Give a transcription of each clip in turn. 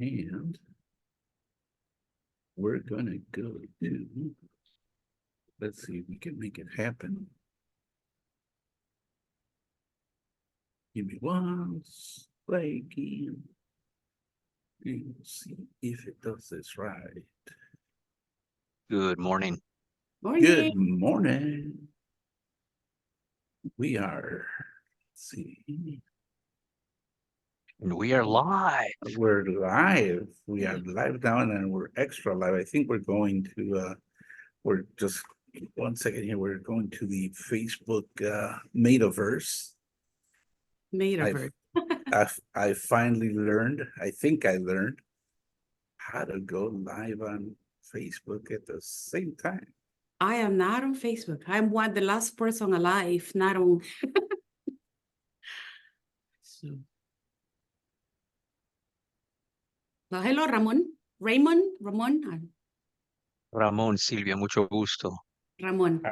And we're gonna go to, let's see if we can make it happen. Give me one second. And we'll see if it does this right. Good morning. Good morning. We are, let's see. And we are live. We're live. We are live now and we're extra live. I think we're going to, we're just, 1 second here. We're going to the Facebook Metaverse. Metaverse. I finally learned, I think I learned how to go live on Facebook at the same time. I am not on Facebook. I'm the last person alive, not on. So. Well, hello, Ramon. Ramon, Ramón, Silvia, mucho gusto. Ramon.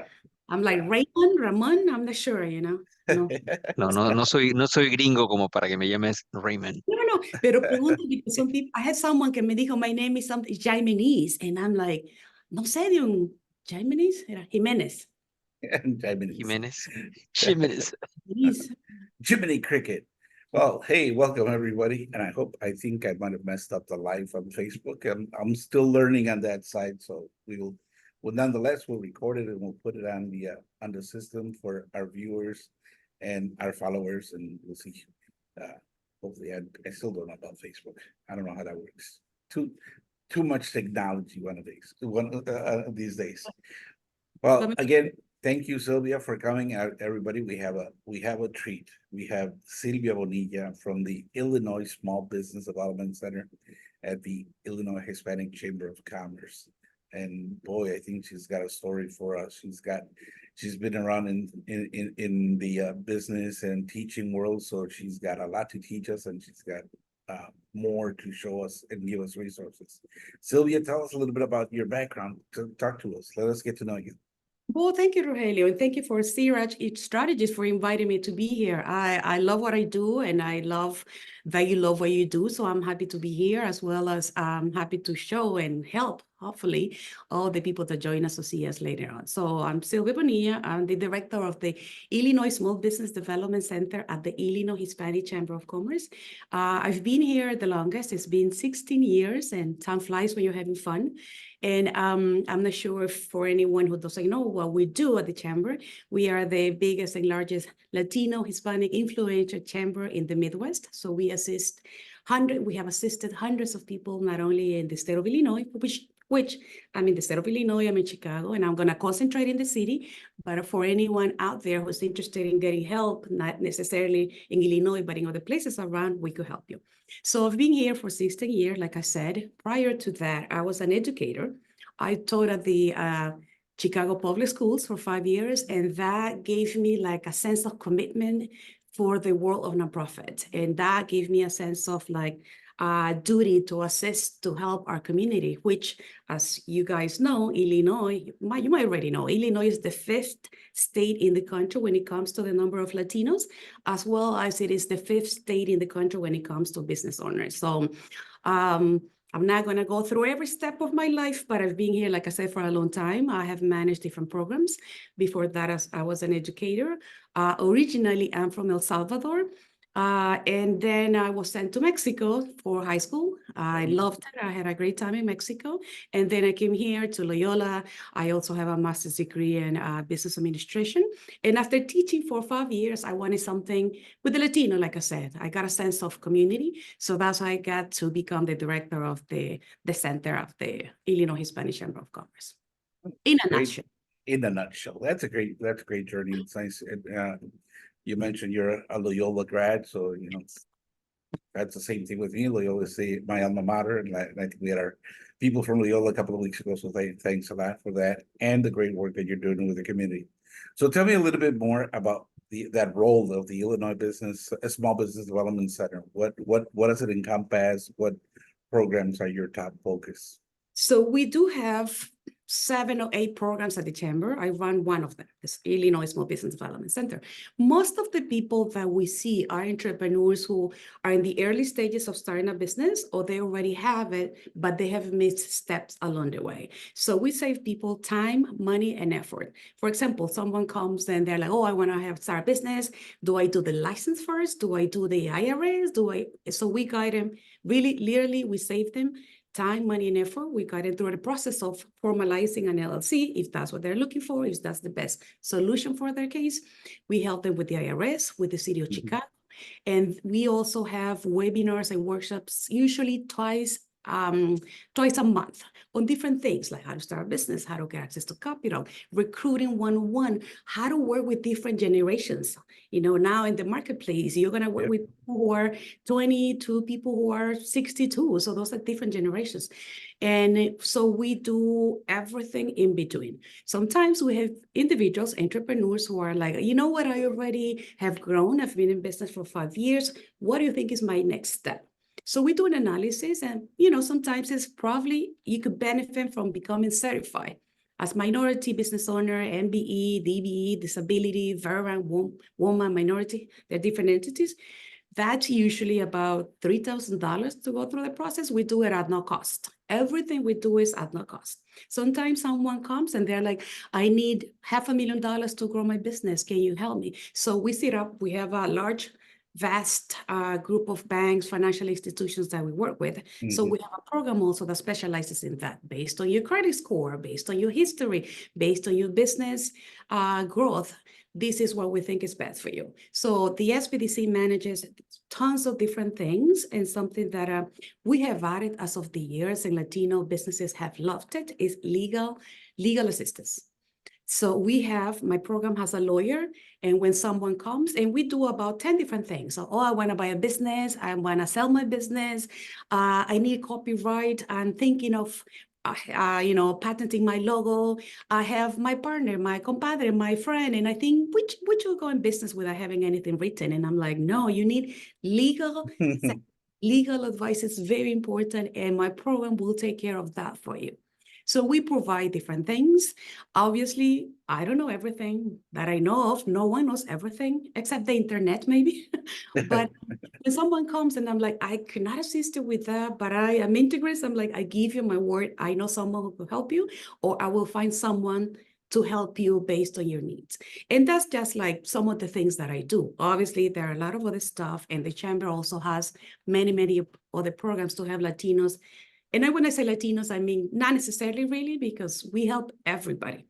I'm like Ramon, I'm not sure, you know. No. No soy gringo como para que me llames Raymond. No. Pero pregunto because some people, I had someone que me dijo, my name is something Jimenez, and I'm like, no sé de un Jimenez, era Jimenez. Jimenez. Jiminy Cricket. Well, hey, welcome everybody. And I think I might have messed up the live on Facebook. I'm still learning on that side. So nonetheless, we'll record it and we'll put it on the system for our viewers and our followers. And we'll see. Hopefully, I still don't know about Facebook. I don't know how that works. Too much technology one of these days. Well, again, thank you, Silvia, for coming out, everybody. We have a treat. We have Silvia Bonilla from the Illinois Small Business Development Center at the Illinois Hispanic Chamber of Commerce. And boy, I think she's got a story for us. She's been around in the business and teaching world, so she's got a lot to teach us, and she's got more to show us and give us resources. Silvia, tell us a little bit about your background. Talk to us. Let us get to know you. Well, thank you, Rogelio, and thank you for CRH Strategies for inviting me to be here. I love what I do, and I love that you love what you do, so I'm happy to be here, as well as I'm happy to show and help, hopefully, all the people that join us to see us later on. So I'm Silvia Bonilla. I'm the director of the Illinois Small Business Development Center at the Illinois Hispanic Chamber of Commerce. I've been here the longest. It's been 16 years, and time flies when you're having fun. And I'm not sure if for anyone who doesn't know what we do at the chamber, we are the biggest and largest Latino Hispanic influential chamber in the Midwest. So we have assisted hundreds of people, not only in the state of Illinois, which I'm in the state of Illinois, I'm in Chicago, and I'm going to concentrate in the city. But for anyone out there who's interested in getting help, not necessarily in Illinois, but in other places around, we could help you. So I've been here for 16 years, like I said. Prior to that, I was an educator. I taught at the Chicago Public Schools for 5 years, and that gave me like a sense of commitment for the world of nonprofit. And that gave me a sense of like duty to assist, to help our community, which, as you guys know, Illinois, you might already know, Illinois is the 5th state in the country when it comes to the number of Latinos, as well as it is the 5th state in the country when it comes to business owners. So I'm not going to go through every step of my life, but I've been here, like I said, for a long time. I have managed different programs. Before that, I was an educator. Originally, I'm from El Salvador. And then I was sent to Mexico for high school. I loved it. I had a great time in Mexico. And then I came here to Loyola. I also have a master's degree in business administration. And after teaching for 5 years, I wanted something with the Latino, like I said. I got a sense of community. So that's how I got to become the director of the center of the Illinois Hispanic Chamber of Commerce. In a nutshell. In a nutshell. That's a great journey. It's nice. You mentioned you're a Loyola grad, so you know that's the same thing with me. Loyola is my alma mater, and I think we had our people from Loyola a couple of weeks ago. So thanks a lot for that and the great work that you're doing with the community. So tell me a little bit more about that role of the Illinois Small Business Development Center. What does it encompass? What programs are your top focus? So we do have 7 or 8 programs at the chamber. I run one of them, this Illinois Small Business Development Center. Most of the people that we see are entrepreneurs who are in the early stages of starting a business, or they already have it, but they have missed steps along the way. So we save people time, money, and effort. For example, someone comes and they're like, oh, I want to start a business. Do I do the license first? Do I do the IRS? So we guide them, really, literally, we save them time, money, and effort. We guide them through the process of formalizing an LLC, if that's what they're looking for, if that's the best solution for their case. We help them with the IRS, with the city of Chicago. And we also have webinars and workshops, usually twice a month, on different things like how to start a business, how to get access to capital, recruiting 101, how to work with different generations. You know, now in the marketplace, you're going to work with people who are 20 to people who are 62. So those are different generations. And so we do everything in between. Sometimes we have individuals, entrepreneurs who are like, you know what, I already have grown. I've been in business for 5 years. What do you think is my next step? So we do an analysis, and, you know, sometimes it's probably you could benefit from becoming certified as minority business owner, MBE, DBE, disability, veteran, woman, minority. They're different entities. That's usually about $3,000 to go through the process. We do it at no cost. Everything we do is at no cost. Sometimes someone comes and they're like, I need $500,000 to grow my business. Can you help me? So we sit up, we have a vast group of banks, financial institutions that we work with. So we have a program also that specializes in that, based on your credit score, based on your history, based on your business growth. This is what we think is best for you. So the SBDC manages tons of different things, and something that we have added as of the years, and Latino businesses have loved it, is legal assistance. So my program has a lawyer, and when someone comes, and we do about 10 different things. So, I want to buy a business, I want to sell my business, I need copyright, I'm thinking of patenting my logo. I have my partner, my compadre, my friend, and I think, which will go in business without having anything written? And I'm like, no, you need legal advice is very important, and my program will take care of that for you. So we provide different things. Obviously, I don't know everything that I know of. No one knows everything except the internet, maybe. But when someone comes and I'm like, I cannot assist you with that, but I am integrated, I'm like, I give you my word. I know someone who will help you, or I will find someone to help you based on your needs. And that's just like some of the things that I do. Obviously, there are a lot of other stuff, and the chamber also has many, many other programs to have Latinos. And when I say Latinos, I mean not necessarily really, because we help everybody.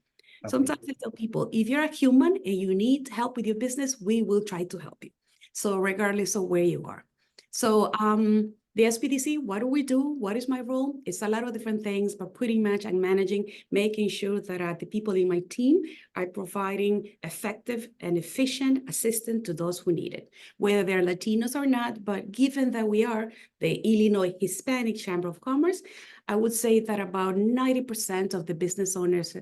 Okay. Sometimes I tell people, if you're a human and you need help with your business, we will try to help you. So regardless of where you are. So the SBDC, what do we do? What is my role? It's a lot of different things, but pretty much I'm managing, making sure that the people in my team are providing effective and efficient assistance to those who need it, whether they're Latinos or not. But given that we are the Illinois Hispanic Chamber of Commerce, I would say that about 90% of the business owners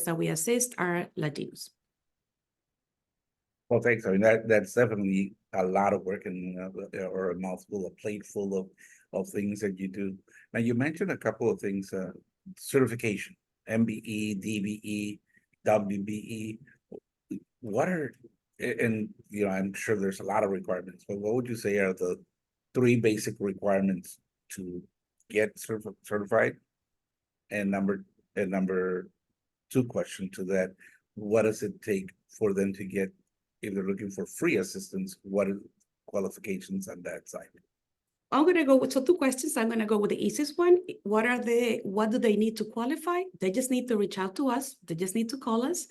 that we assist are Latinos. Well, thanks. I mean, that's definitely a lot of work, and or a plate full of things that you do. Now, you mentioned a couple of things: certification, MBE, DBE, WBE. What are, and I'm sure there's a lot of requirements, but what would you say are the 3 basic requirements to get certified? And number 2 question to that: what does it take for them to get? If they're looking for free assistance, what are qualifications on that side? I'm going to go with 2 questions. I'm going to go with the easiest one. What do they need to qualify? They just need to reach out to us. They just need to call us.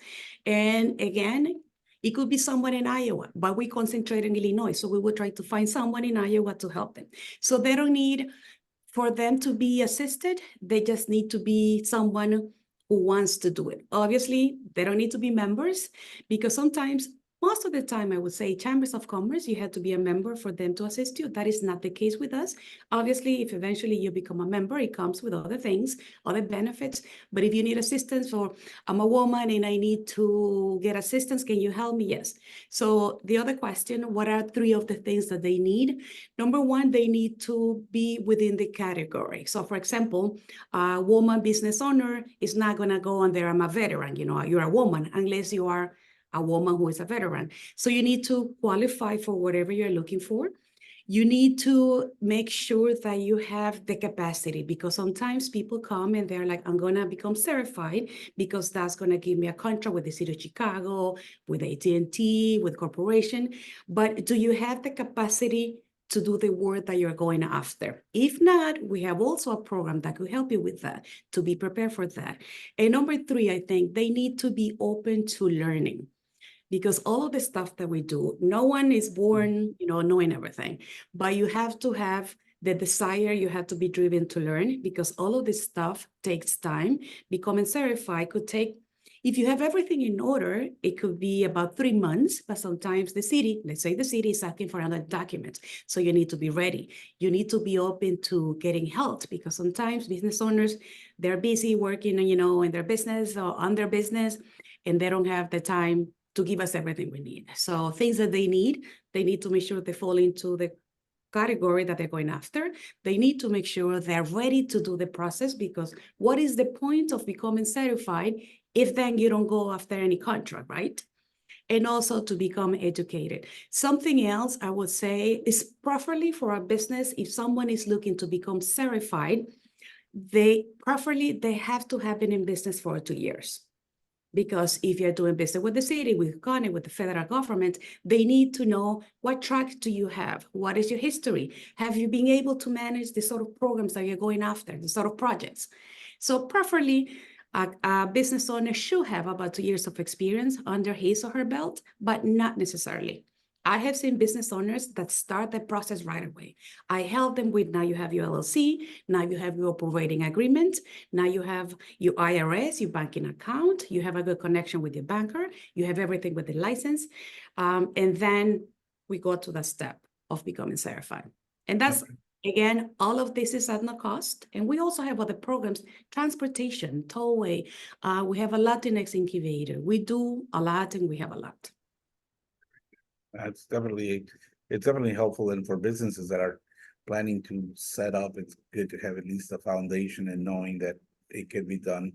And again, it could be someone in Iowa, but we concentrate in Illinois. So we will try to find someone in Iowa to help them. So they don't need for them to be assisted. They just need to be someone who wants to do it. Obviously, they don't need to be members, because sometimes most of the time, I would say chambers of commerce, you have to be a member for them to assist you. That is not the case with us. Obviously, if eventually you become a member, it comes with other things, other benefits. But if you need assistance, or I'm a woman and I need to get assistance, can you help me? Yes. So the other question, what are 3 of the things that they need? Number 1, they need to be within the category. So for example, a woman business owner is not going to go on there, I'm a veteran, you're a woman, unless you are a woman who is a veteran. So you need to qualify for whatever you're looking for. You need to make sure that you have the capacity, because sometimes people come and they're like, I'm going to become certified because that's going to give me a contract with the city of Chicago, with AT&T, with corporation. But do you have the capacity to do the work that you're going after? If not, we have also a program that could help you with that, to be prepared for that. And number 3, I think they need to be open to learning. Because all of the stuff that we do, no one is born, knowing everything, but you have to have the desire, you have to be driven to learn, because all of this stuff takes time. Becoming certified could take, if you have everything in order, it could be about 3 months, but sometimes the city, let's say the city is asking for another document. So you need to be ready. You need to be open to getting help, because sometimes business owners, they're busy working, in their business or on their business, and they don't have the time to give us everything we need. So things that they need to make sure they fall into the category that they're going after. They need to make sure they're ready to do the process, because what is the point of becoming certified if then you don't go after any contract, right? And also to become educated. Something else I would say is, preferably for a business, if someone is looking to become certified, they have to have been in business for 2 years. Because if you're doing business with the city, with county, with the federal government, they need to know, what track do you have? What is your history? Have you been able to manage the sort of programs that you're going after, the sort of projects? So preferably, a business owner should have about 2 years of experience under his or her belt, but not necessarily. I have seen business owners that start the process right away. I help them with, now you have your LLC, now you have your operating agreement, now you have your IRS, your banking account, you have a good connection with your banker, you have everything with the license, and then we go to the step of becoming certified. And that's, again, all of this is at no cost. And we also have other programs, transportation, tollway. We have a Latinx incubator. We do a lot, and we have a lot. It's definitely helpful, and for businesses that are planning to set up, it's good to have at least a foundation and knowing that it can be done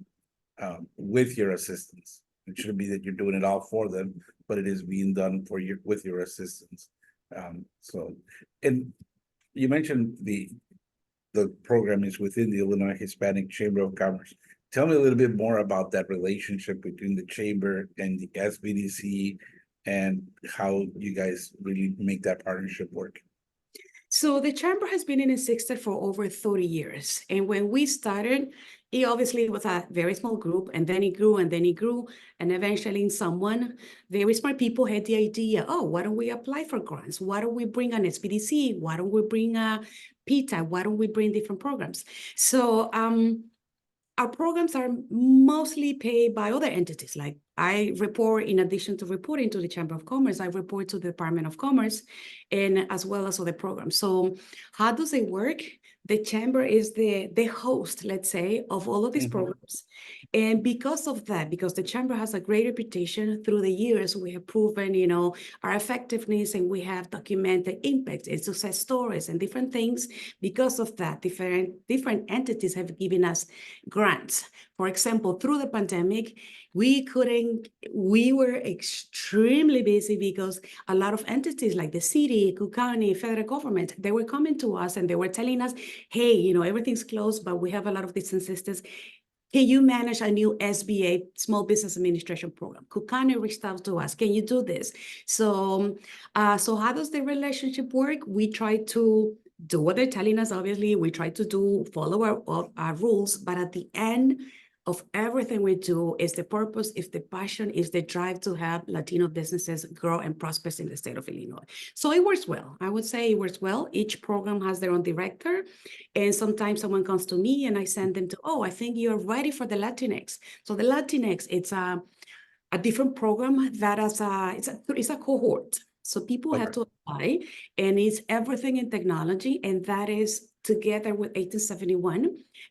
with your assistance. It shouldn't be that you're doing it all for them, but it is being done with your assistance. And you mentioned the program is within the Illinois Hispanic Chamber of Commerce. Tell me a little bit more about that relationship between the chamber and the SBDC, and how you guys really make that partnership work. So the chamber has been in existence for over 30 years. And when we started, it obviously was a very small group, and then it grew, and then it grew. And eventually very smart people had the idea, oh, why don't we apply for grants? Why don't we bring an SBDC? Why don't we bring a PTA? Why don't we bring different programs? So our programs are mostly paid by other entities. Like I report, in addition to reporting to the Chamber of Commerce, I report to the Department of Commerce, and as well as other programs. So how does it work? The Chamber is the host, let's say, of all of these programs. And because of that, because the Chamber has a great reputation through the years, we have proven, our effectiveness, and we have documented impact and success stories and different things. Because of that, different entities have given us grants. For example, through the pandemic, we were extremely busy, because a lot of entities like the city, Cook County, federal government, they were coming to us and they were telling us, hey, everything's closed, but we have a lot of these assistance. Can you manage a new SBA, Small Business Administration program? Cook County reached out to us. Can you do this? So how does the relationship work? We try to do what they're telling us. Obviously, we try to follow our rules, but at the end of everything we do is the purpose, is the passion, is the drive to have Latino businesses grow and prosper in the state of Illinois. So it works well. I would say it works well. Each program has their own director. And sometimes someone comes to me and I send them to, I think you're ready for the Latinx. So the Latinx, it's a a different program that it's a cohort. So people have Okay. to apply, and it's everything in technology, and that is together with 1871.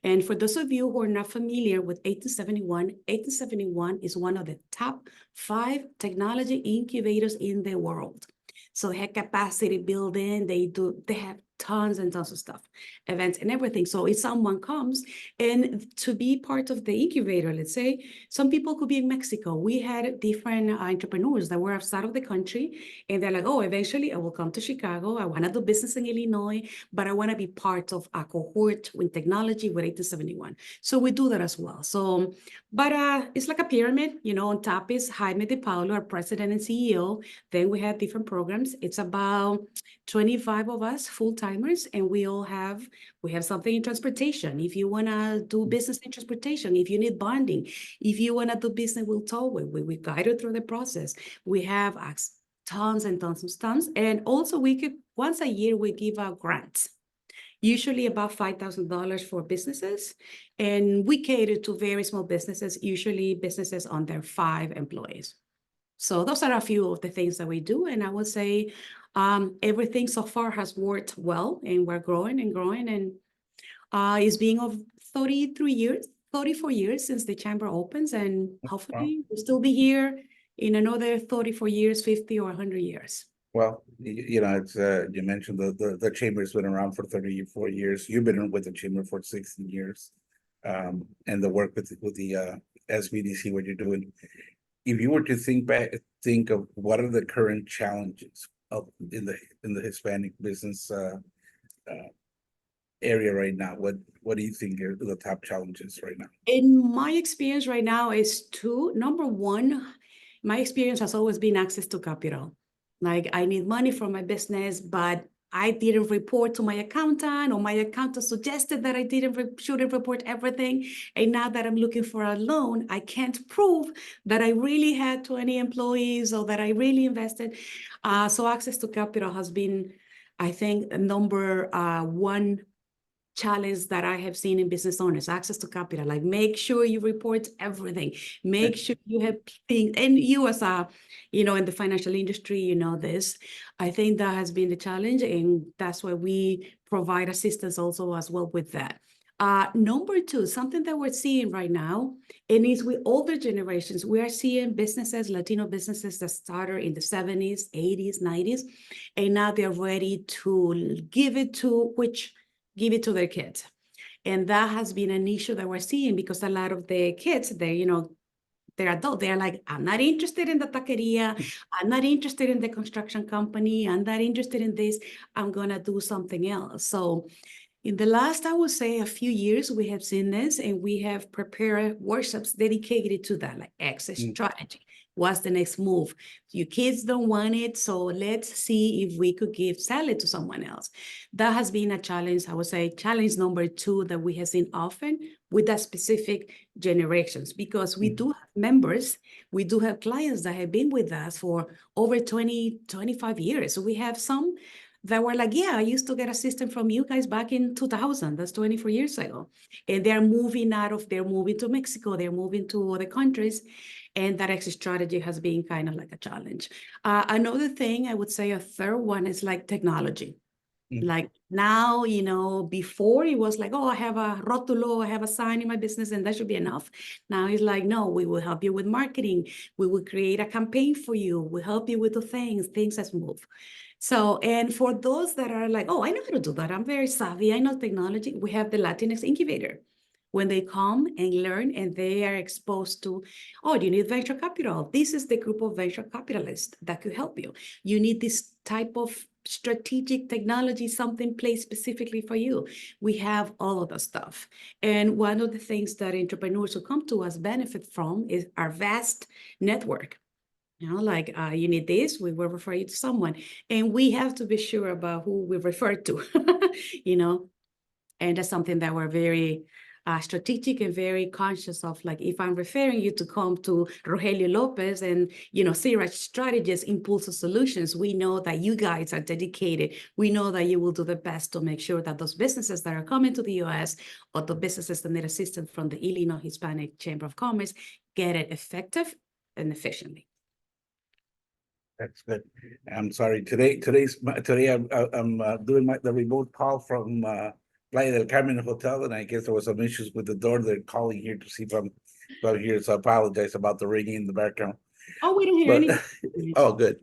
And for those of you who are not familiar with 1871 is one of the top 5 technology incubators in the world. So they have capacity building, they have tons and tons of stuff, events and everything. So if someone comes and to be part of the incubator, let's say, some people could be in Mexico. We had different entrepreneurs that were outside of the country, and they're like, oh, eventually I will come to Chicago. I want to do business in Illinois, but I want to be part of a cohort with technology with 1871. So we do that as well. So, but it's like a pyramid, on top is Jaime De Paulo, our president and CEO. Then we have different programs. It's about 25 of us full-timers, and we have something in transportation. If you want to do business in transportation, if you need bonding, if you want to do business with tollway, we guide you through the process. We have tons and tons of stunts. And also once a year, we give out grants, usually about $5,000 for businesses. And we cater to very small businesses, usually businesses under 5 employees. So those are a few of the things that we do. And I would say everything so far has worked well, and we're growing and growing. And it's been of 34 years since the chamber opens. And hopefully we'll still be here in another 34 years, 50 or 100 years. Well, it's you mentioned the chamber's been around for 34 years. You've been with the chamber for 16 years, and the work with the SBDC, what you're doing. If you were to think of what are the current challenges in the Hispanic business area right now, what do you think are the top challenges right now? In my experience right now is 2. Number 1, my experience has always been access to capital. Like, I need money for my business, but I didn't report to my accountant, or my accountant suggested that I shouldn't report everything. And now that I'm looking for a loan, I can't prove that I really had 20 employees or that I really invested. So access to capital has been, I think, number 1 challenge that I have seen in business owners: access to capital. Like, make sure you report everything, make sure you have things, and you as in the financial industry, this. I think that has been the challenge, and that's why we provide assistance also as well with that. Number 2, something that we're seeing right now, and it's with older generations, we are seeing businesses, Latino businesses that started in the 70s, 80s, 90s, and now they're ready to give it to their kids. And that has been an issue that we're seeing, because a lot of the kids, they're adult. They're like, I'm not interested in the taqueria. I'm not interested in the construction company. I'm not interested in this. I'm going to do something else. So in the last, I would say, a few years, we have seen this, and we have prepared workshops dedicated to that, like exit strategy. What's the next move? Your kids don't want it, so let's see if we could sell it to someone else. That has been a challenge, I would say, challenge number 2 that we have seen often with that specific generations, because we do have members, we do have clients that have been with us for over 20, 25 years. So we have some that were like, yeah, I used to get assistance from you guys back in 2000. That's 24 years ago. And they're moving to Mexico, they're moving to other countries. And that exit strategy has been kind of like a challenge. Another thing, I would say a third one, is like technology. Like now, before it was like, oh, I have a rótulo, I have a sign in my business, and that should be enough. Now it's like, no, we will help you with marketing. We will create a campaign for you. We'll help you with the things that move. So, and for those that are like, oh, I know how to do that, I'm very savvy, I know technology, we have the Latinx incubator. When they come and learn and they are exposed to, oh, you need venture capital. This is the group of venture capitalists that could help you. You need this type of strategic technology, something placed specifically for you. We have all of the stuff. And one of the things that entrepreneurs who come to us benefit from is our vast network. Like, you need this, we will refer you to someone. And we have to be sure about who we refer to, and that's something that we're very strategic and very conscious of. Like, if I'm referring you to come to Rogelio Lopez and, CRH Strategies, Impulso Solutions, we know that you guys are dedicated. We know that you will do the best to make sure that those businesses that are coming to the U.S. or the businesses that need assistance from the Illinois Hispanic Chamber of Commerce get it effective and efficiently. That's good. I'm sorry. Today I'm doing the remote call from Playa del Carmen Hotel, and I guess there was some issues with the door. They're calling here to see if I'm here. So I apologize about the ringing in the background. Oh, we don't hear But anything. oh, good.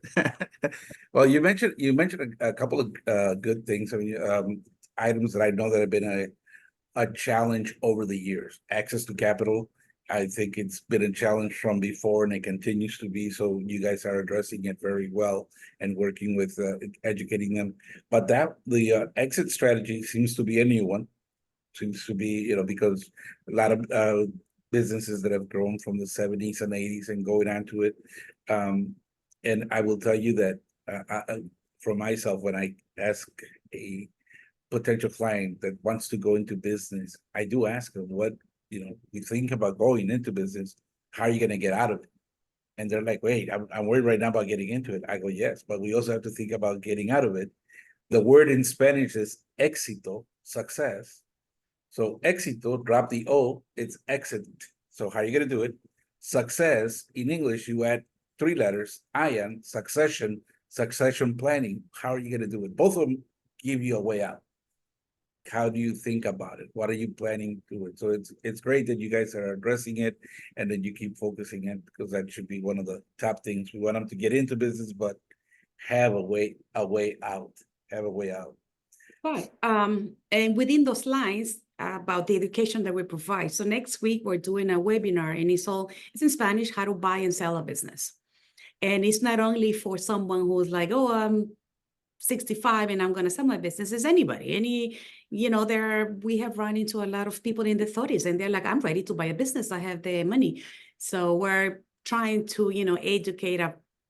Well, you mentioned a couple of good things. I mean, items that I know that have been a challenge over the years. Access to capital. I think it's been a challenge from before, and it continues to be. So you guys are addressing it very well and working with educating them. But the exit strategy seems to be a new one. Seems to be, because a lot of businesses that have grown from the 70s and 80s and going on to it. And I will tell you that for myself, when I ask a potential client that wants to go into business, I do ask them, what, you think about going into business, how are you going to get out of it? And they're like, wait, I'm worried right now about getting into it. I go, yes, but we also have to think about getting out of it. The word in Spanish is éxito, success. So éxito, drop the O, it's exit. So how are you going to do it? Success, in English, you add 3 letters, IAN, succession planning. How are you going to do it? Both of them give you a way out. How do you think about it? What are you planning to do it? So it's great that you guys are addressing it, and then you keep focusing it, because that should be one of the top things. We want them to get into business, but have a way out. Have a way out. Right. And within those lines about the education that we provide. So next week we're doing a webinar, and it's in Spanish, how to buy and sell a business. And it's not only for someone who's like, oh, I'm 65 and I'm going to sell my business. It's anybody, we have run into a lot of people in the 30s, and they're like, I'm ready to buy a business. I have the money. So we're trying to, educate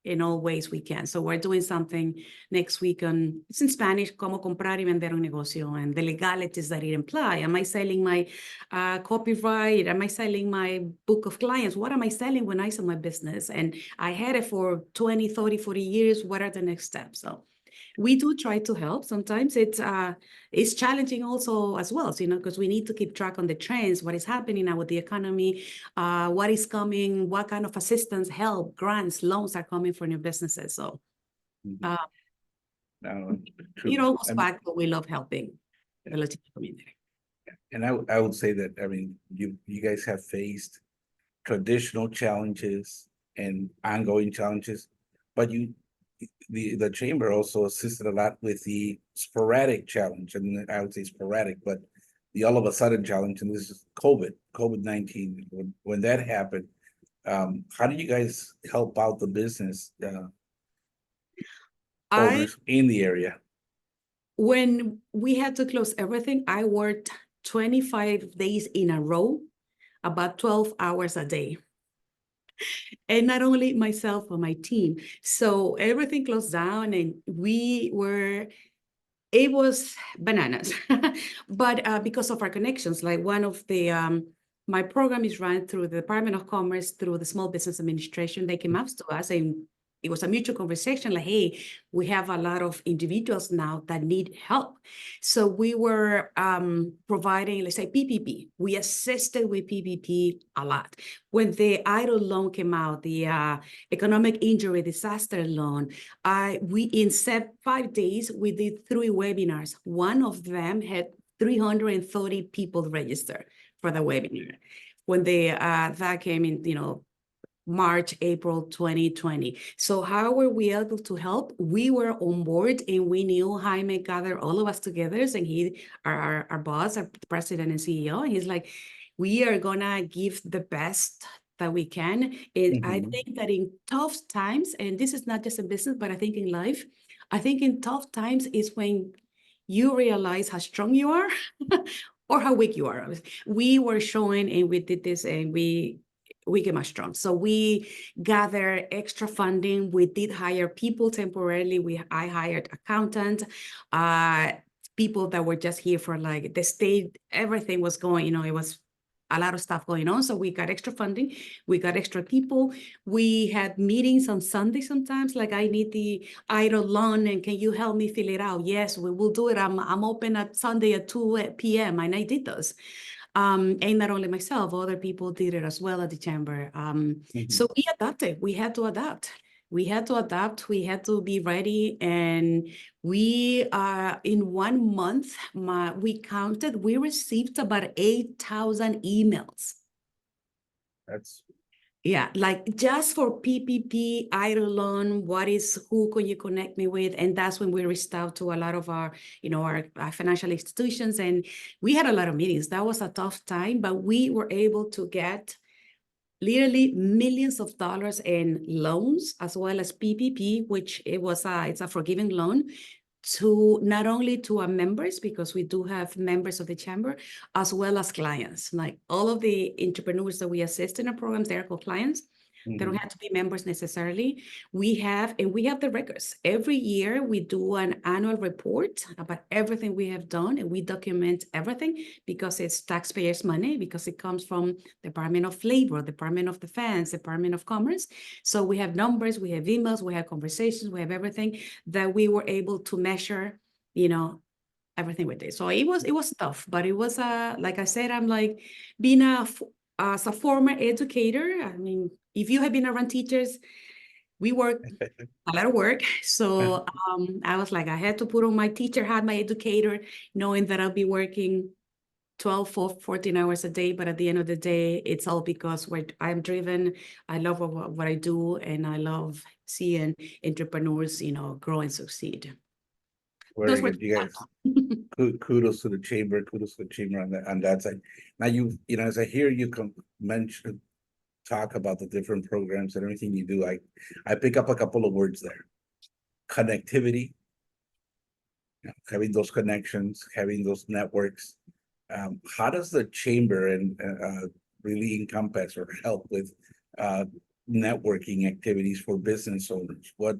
in all ways we can. So we're doing something next week it's in Spanish, cómo comprar y vender un negocio, and the legalities that it imply. Am I selling my copyright? Am I selling my book of clients? What am I selling when I sell my business? And I had it for 20, 30, 40 years. What are the next steps? So we do try to help. Sometimes it's challenging also as well, because we need to keep track on the trends, what is happening now with the economy, what is coming, what kind of assistance, help, grants, loans are coming for new businesses. So it all goes back to we love helping the Latino community. And I would say that, I mean, you guys have faced traditional challenges and ongoing challenges, but the chamber also assisted a lot with the sporadic challenge, and I would say sporadic, but the all of a sudden challenge, and this is COVID-19. When that happened, how did you guys help out the business owners in the area? When we had to close everything, I worked 25 days in a row, about 12 hours a day. And not only myself, but my team. So everything closed down, and it was bananas. But because of our connections, like one of the, my program is run through the Department of Commerce, through the Small Business Administration. They came up to us, and it was a mutual conversation, like, hey, we have a lot of individuals now that need help. So we were providing, let's say, PPP. We assisted with PPP a lot. When the EIDL loan came out, the economic injury disaster loan, in 5 days, we did 3 webinars. One of them had 330 people registered for the webinar. When that came in, March, April 2020. So how were we able to help? We were on board, and we knew Jaime gathered all of us together, and our boss, our president and CEO, and he's like, we are gonna give the best that we can. And I think that in tough times, and this is not just in business, but I think in life, I think in tough times is when you realize how strong you are or how weak you are. We were showing, and we did this, and we came out strong. So we gathered extra funding. We did hire people temporarily. I hired accountant, people that were just here for like the state. Everything was going, it was a lot of stuff going on. So we got extra funding. We got extra people. We had meetings on Sunday sometimes, like, I need the EIDL loan, and can you help me fill it out? Yes, we will do it. I'm open at Sunday at 2 p.m. and I did those. And not only myself, other people did it as well at the chamber. So we adapted. We had to adapt. We had to adapt. We had to be ready. And we in 1 month, we received about 8,000 emails. That's Yeah, like just for PPP, idle loan, who can you connect me with? And that's when we reached out to a lot of our financial institutions, and we had a lot of meetings. That was a tough time, but we were able to get literally millions of dollars in loans, as well as PPP, which it's a forgiving loan, to not only to our members, because we do have members of the chamber, as well as clients. Like all of the entrepreneurs that we assist in our programs, they're called clients. They don't have to be members necessarily. We have the records. Every year we do an annual report about everything we have done, and we document everything because it's taxpayers' money, because it comes from Department of Labor, Department of Defense, Department of Commerce. So we have numbers, we have emails, we have conversations, we have everything that we were able to measure, everything we did. So it was tough, but it was like I said, I'm like being as a former educator. I mean, if you have been around teachers, we work a lot of work. So I was like, I had to put on my teacher hat, my educator, knowing that I'll be working 12, 14 hours a day. But at the end of the day, it's all because I'm driven. I love what I do, and I love seeing entrepreneurs, grow and succeed. very good. You guys, kudos to the chamber. Kudos to the chamber on that side. Now as I hear you talk about the different programs and everything you do, I pick up a couple of words there. Connectivity, having those connections, having those networks. How does the chamber really encompass or help with networking activities for business owners? What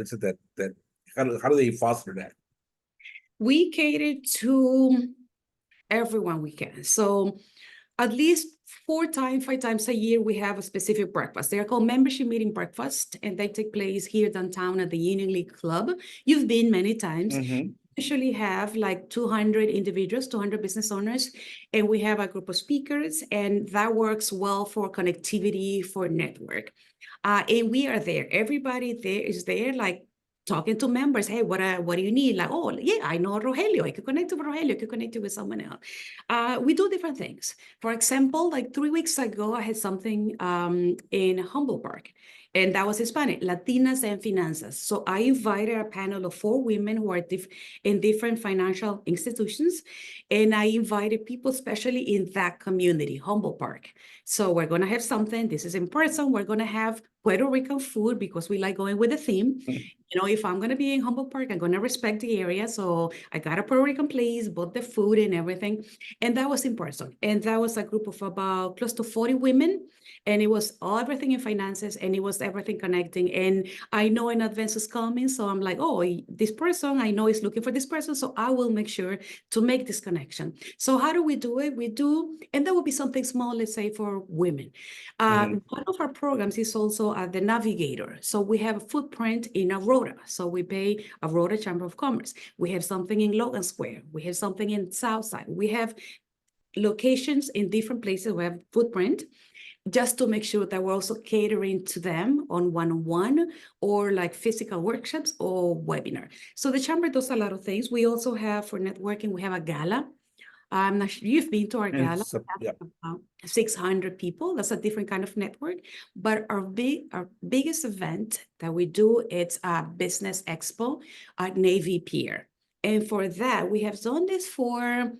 is it that how do they foster that? We cater to everyone we can. So at least 5 times a year, we have a specific breakfast. They're called membership meeting breakfast, and they take place here downtown at the Union League Club. You've been many times. Usually have like 200 individuals, 200 business owners, and we have a group of speakers, and that works well for connectivity, for network. And we are there. Everybody there is there, like talking to members. Hey, what do you need? Like, oh, yeah, I know Rogelio. I could connect to Rogelio. I could connect you with someone else. We do different things. For example, like 3 weeks ago, I had something in Humboldt Park, and that was Hispanic, Latinas and Finanzas. So I invited a panel of 4 women who are in different financial institutions, and I invited people, especially in that community, Humboldt Park. So we're going to have something. This is in person. We're going to have Puerto Rican food because we like going with the theme. If I'm going to be in Humboldt Park, I'm going to respect the area. So I got a Puerto Rican place, bought the food and everything. And that was in person. And that was a group of about close to 40 women. And it was everything in finances, and it was everything connecting. And I know in advance is coming. So I'm like, oh, this person, I know is looking for this person. So I will make sure to make this connection. So how do we do it? And that would be something small, let's say, for women. One of our programs is also the Navigator. So we have a footprint in Aurora. So we pay Aurora Chamber of Commerce. We have something in Logan Square. We have something in Southside. We have locations in different places. We have footprint, just to make sure that we're also catering to them on one-on-one or like physical workshops or webinar. So the chamber does a lot of things. We also have, for networking, we have a gala. I'm not sure you've been to our gala. Yeah. About 600 people. That's a different kind of network. But our biggest event that we do, it's a business expo at Navy Pier. And for that, we have done this for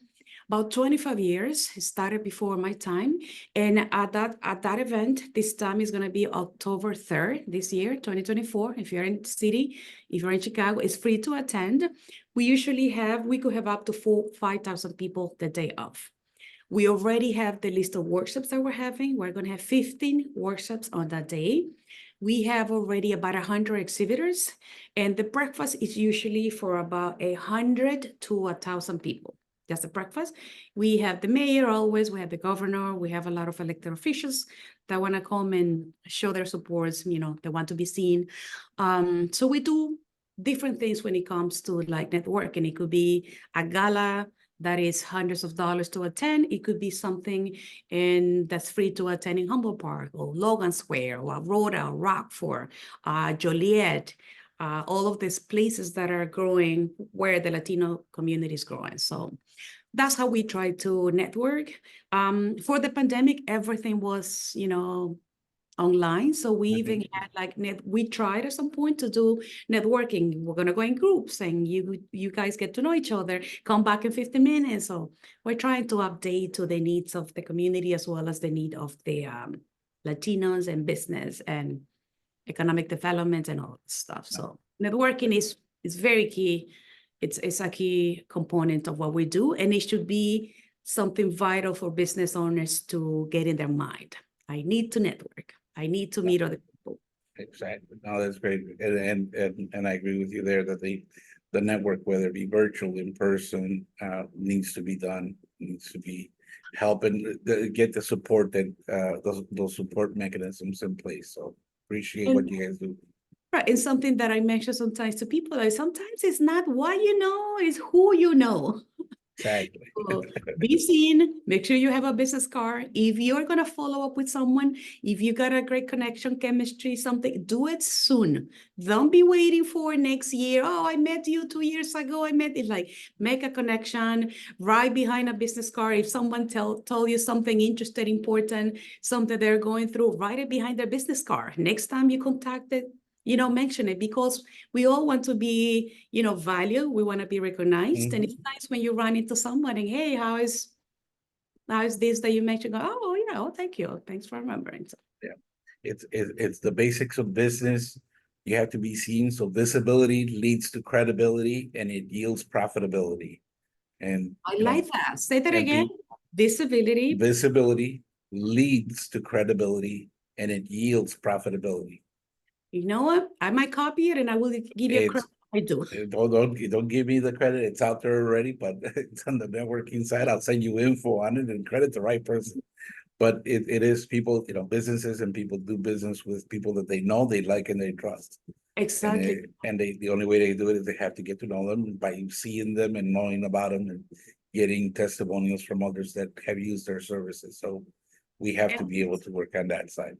about 25 years. It started before my time. And at that event, this time is going to be October 3rd this year, 2024. If you're in the city, if you're in Chicago, it's free to attend. We could have up to 5,000 people the day of. We already have the list of workshops that we're having. We're going to have 15 workshops on that day. We have already about 100 exhibitors, and the breakfast is usually for about 100 to 1,000 people. That's the breakfast. We have the mayor always, we have the governor, we have a lot of elected officials that want to come and show their supports, they want to be seen. So we do different things when it comes to like networking. It could be a gala that is hundreds of dollars to attend. It could be something that's free to attend in Humboldt Park or Logan Square or Aurora, Rockford, Joliet, all of these places that are growing where the Latino community is growing. So that's how we try to network. For the pandemic, everything was, online. So we even had we tried at some point to do networking. We're gonna go in groups and you guys get to know each other, come back in 15 minutes. So we're trying to update to the needs of the community as well as the need of the Latinos and business and economic development and all that stuff. So networking is very key. It's a key component of what we do, and it should be something vital for business owners to get in their mind. I need to network. I need to meet other people. Exactly. No, that's great. And I agree with you there that the network, whether it be virtual, in person, needs to be done, needs to be helping get the support that those support mechanisms in place. So appreciate what you guys do. Right. And something that I mention sometimes to people is sometimes it's not what you know, it's who you know. Exactly. So be seen, make sure you have a business card. If you're going to follow up with someone, if you got a great connection, chemistry, something, do it soon. Don't be waiting for next year. Oh, I met you 2 years ago. I met it. Like, make a connection right behind a business card. If someone told you something interesting, important, something they're going through, write it behind their business card. Next time you contact it, mention it, because we all want to be, valued. We want to be recognized. And it's nice when you run into someone and, hey, how is this that you mentioned? Oh, yeah, oh, thank you. Thanks for remembering. So, yeah, it's the basics of business. You have to be seen. So visibility leads to credibility and it yields profitability. And I like that. Say that again. Visibility. Visibility leads to credibility and it yields profitability. You know what? I might copy it and I will give you a credit. I do. Don't give me the credit. It's out there already, but it's on the networking side. I'll send you info on it and credit the right person. But it is people, businesses and people do business with people that they know, they like, and they trust. Exactly. And the only way they do it is they have to get to know them by seeing them and knowing about them and getting testimonials from others that have used their services. So we have to be able to work on that side.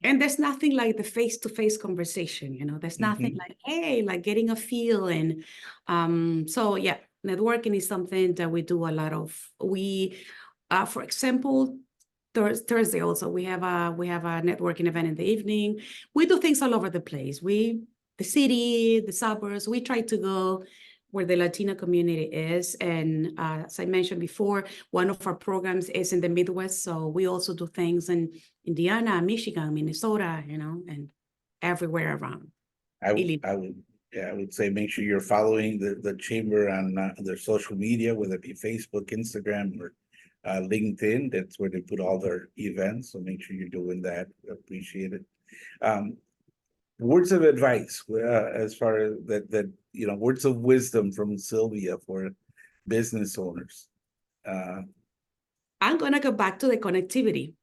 And there's nothing like the face-to-face conversation, there's nothing like, hey, like getting a feel. And so, yeah, networking is something that we do a lot of. For example, Thursday also, we have a networking event in the evening. We do things all over the place. The city, the suburbs, we try to go where the Latino community is. And as I mentioned before, one of our programs is in the Midwest. So we also do things in Indiana, Michigan, Minnesota, and everywhere around. I would say make sure you're following the chamber on their social media, whether it be Facebook, Instagram, or LinkedIn. That's where they put all their events. So make sure you're doing that. Appreciate it. Words of advice, as far as that words of wisdom from Silvia for business owners. I'm gonna go back to the connectivity.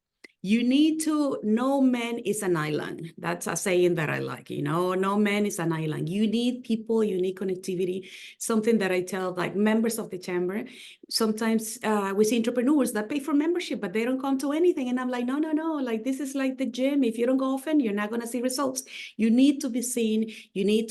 You need to, no man is an island. That's a saying that I like, no man is an island. You need people, you need connectivity. Something that I tell like members of the chamber. Sometimes we see entrepreneurs that pay for membership, but they don't come to anything. And I'm like, no, like this is like the gym. If you don't go often, you're not gonna see results. You need to be seen. You need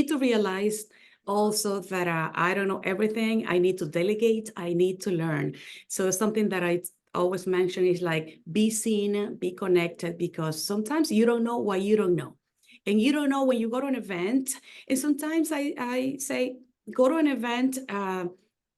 to realize also that I don't know everything. I need to delegate. I need to learn. So something that I always mention is like, be seen, be connected, because sometimes you don't know what you don't know. And you don't know when you go to an event. And sometimes I say, go to an event,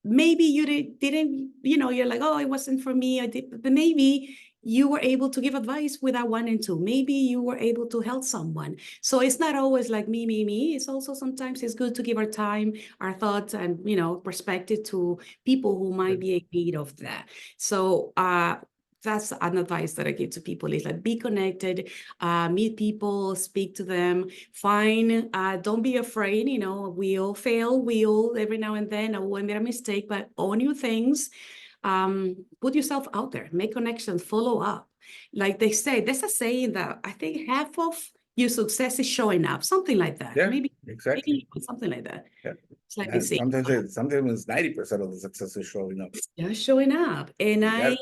maybe you didn't, you're like, oh, it wasn't for me. I did, but maybe you were able to give advice without wanting to. Maybe you were able to help someone. So it's not always like me. It's also sometimes it's good to give our time, our thoughts, and perspective to people who might be in need of that. So that's an advice that I give to people is like, be connected, meet people, speak to them, don't be afraid. We all fail. We all every now and then, we made a mistake, but own your things. Put yourself out there, make connections, follow up. Like they say, there's a saying that I think half of your success is showing up, something like that. Yeah, maybe exactly. something like that. Yeah. Let me And see. sometimes it's 90% of the success is showing up. Just showing up. And Yeah.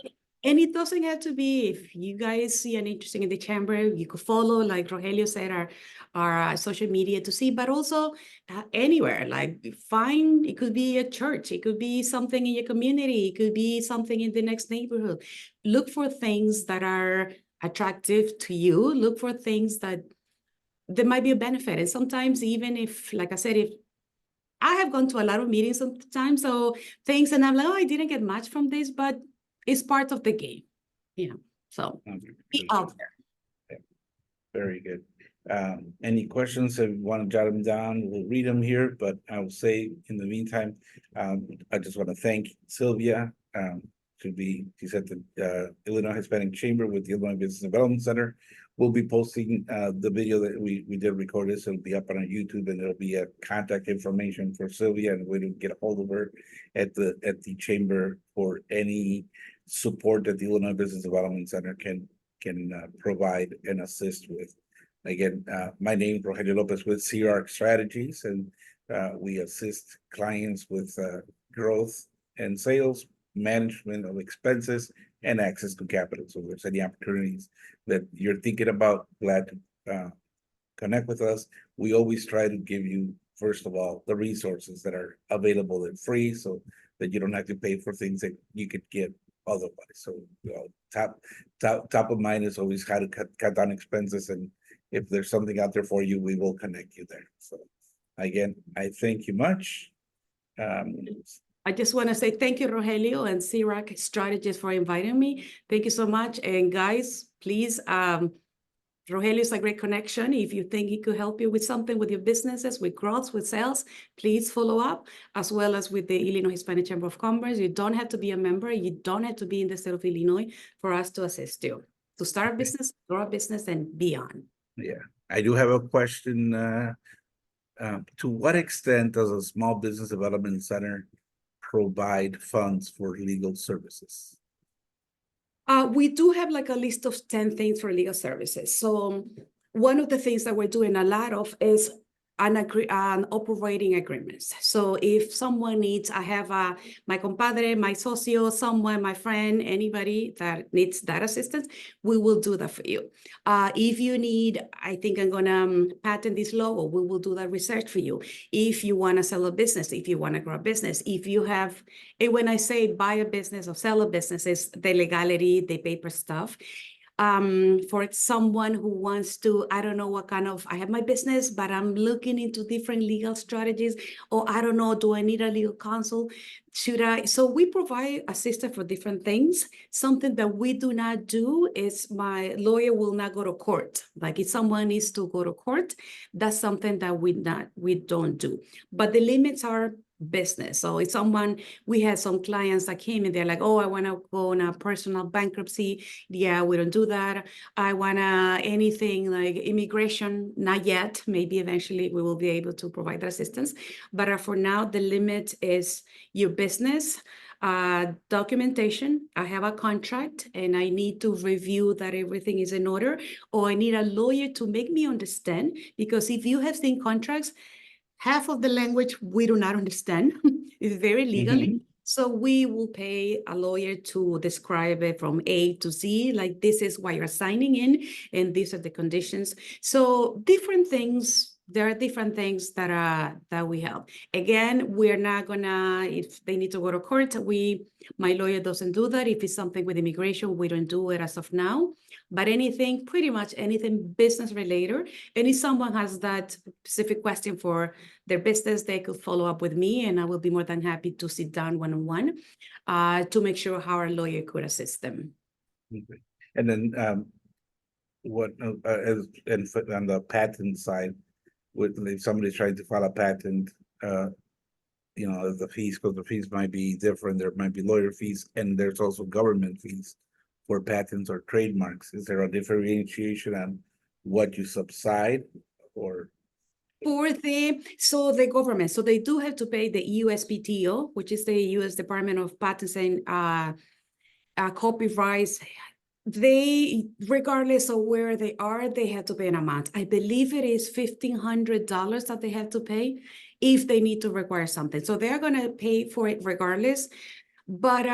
and it doesn't have to be, if you guys see an interesting in the chamber, you could follow, like Rogelio said, our social media to see, but also anywhere, like find, it could be a church, it could be something in your community, it could be something in the next neighborhood. Look for things that are attractive to you. Look for things that there might be a benefit. And sometimes even if, like I said, if I have gone to a lot of meetings sometimes, so things, and I'm like, oh, I didn't get much from this, but it's part of the game, so be out there. Very good. Any questions? If you want to jot them down, we'll read them here, but I will say in the meantime, I just want to thank Silvia. She's at the Illinois Hispanic Chamber with the Illinois Business Development Center. We'll be posting the video that we did record this. It'll be up on our YouTube, and there'll be a contact information for Silvia, and we'll get a hold of her at the chamber for any support that the Illinois Business Development Center can provide and assist with. Again, my name is Rogelio Lopez with CRARC Strategies, and we assist clients with growth and sales, management of expenses, and access to capital. So if there's any opportunities that you're thinking about, glad to connect with us. We always try to give you, first of all, the resources that are available and free, so that you don't have to pay for things that you could get otherwise. So top of mind is always how to cut down expenses, and if there's something out there for you, we will connect you there. So again, I thank you much. I just want to say thank you, Rogelio and CRARC Strategies, for inviting me. Thank you so much. And guys, please, Rogelio is a great connection. If you think he could help you with something with your businesses, with growth, with sales, please follow up, as well as with the Illinois Hispanic Chamber of Commerce. You don't have to be a member. You don't have to be in the state of Illinois for us to assist you to start a business, grow a business, and beyond. Yeah, I do have a question. To what extent does a small business development center provide funds for legal services? We do have like a list of 10 things for legal services. So one of the things that we're doing a lot of is an operating agreements. So if someone needs, I have my compadre, my socio, someone, my friend, anybody that needs that assistance, we will do that for you. If you need, I think I'm gonna patent this logo, we will do that research for you. If you wanna sell a business, if you wanna grow a business, if you have, and when I say buy a business or sell a business, it's the legality, the paper stuff. For someone who wants to, I don't know what kind of, I have my business, but I'm looking into different legal strategies, or I don't know, do I need a legal counsel? Should I? So we provide assistance for different things. Something that we do not do is my lawyer will not go to court. Like if someone needs to go to court, that's something that we don't do. But the limits are business. So if someone, we had some clients that came and they're like, oh, I want to go on a personal bankruptcy. Yeah, we don't do that. I want to anything like immigration, not yet. Maybe eventually we will be able to provide that assistance. But for now, the limit is your business. Documentation, I have a contract and I need to review that everything is in order, or I need a lawyer to make me understand, because if you have seen contracts, half of the language we do not understand. It's very legally. So we will pay a lawyer to describe it from A to Z, like this is why you're signing in and these are the conditions. So different things, there are different things that we help. Again, we're not gonna, if they need to go to court, my lawyer doesn't do that. If it's something with immigration, we don't do it as of now. But anything, pretty much anything business related, and if someone has that specific question for their business, they could follow up with me and I will be more than happy to sit down one-on-one to make sure how our lawyer could assist them. Okay. And then what and on the patent side, if somebody's trying to file a patent, the fees, because the fees might be different, there might be lawyer fees, and there's also government fees for patents or trademarks. Is there a differentiation on what you subside or? For the government, so they do have to pay the USPTO, which is the U.S. Department of Patents and Copyrights. They, regardless of where they are, they have to pay an amount. I believe it is $1,500 that they have to pay. if they need to require something. So they're going to pay for it regardless. But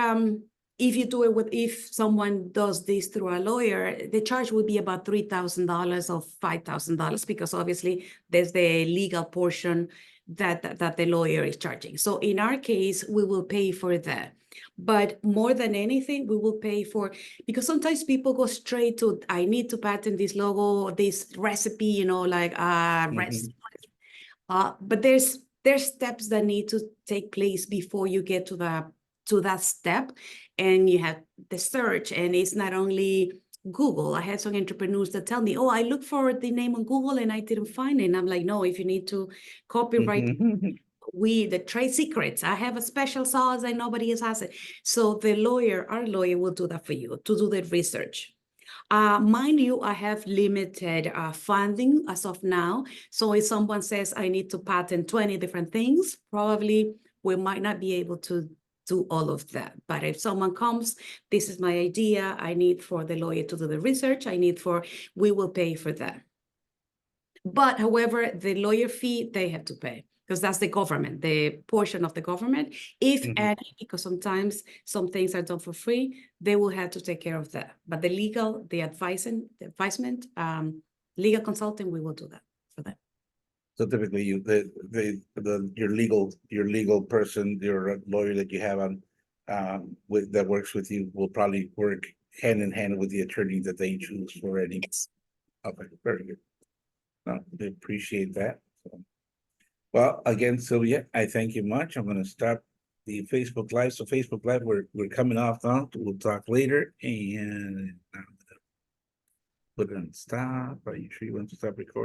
if you do it if someone does this through a lawyer, the charge would be about $3,000 or $5,000 because obviously there's the legal portion that the lawyer is charging. So in our case, we will pay for that. But more than anything, we will pay for, because sometimes people go straight to, I need to patent this logo, this recipe, like recipe. But there's steps that need to take place before you get to that step, and you have the search, and it's not only Google. I had some entrepreneurs that tell me, oh, I looked for the name on Google and I didn't find it. And I'm like, no, if you need to copyright the trade secrets, I have a special sauce and nobody else has it. So our lawyer will do that for you, to do the research. Mind you, I have limited funding as of now. So if someone says I need to patent 20 different things, probably we might not be able to do all of that. But if someone comes, this is my idea, I need for the lawyer to do the research, we will pay for that. But however, the lawyer fee, they have to pay, because that's the government, the portion of the government. If any, because sometimes some things are done for free, they will have to take care of that. But the advisement, legal consulting, we will do that for them. So typically, your legal person, your lawyer that you have on that works with you will probably work hand in hand with the attorney that they choose for any. Yes. Okay, very good. No, we appreciate that. So, well, again, Silvia, I thank you much. I'm going to stop the Facebook Live. So Facebook Live, we're coming off now. We'll talk later, and I'm gonna put it on stop. Are you sure you want to stop recording?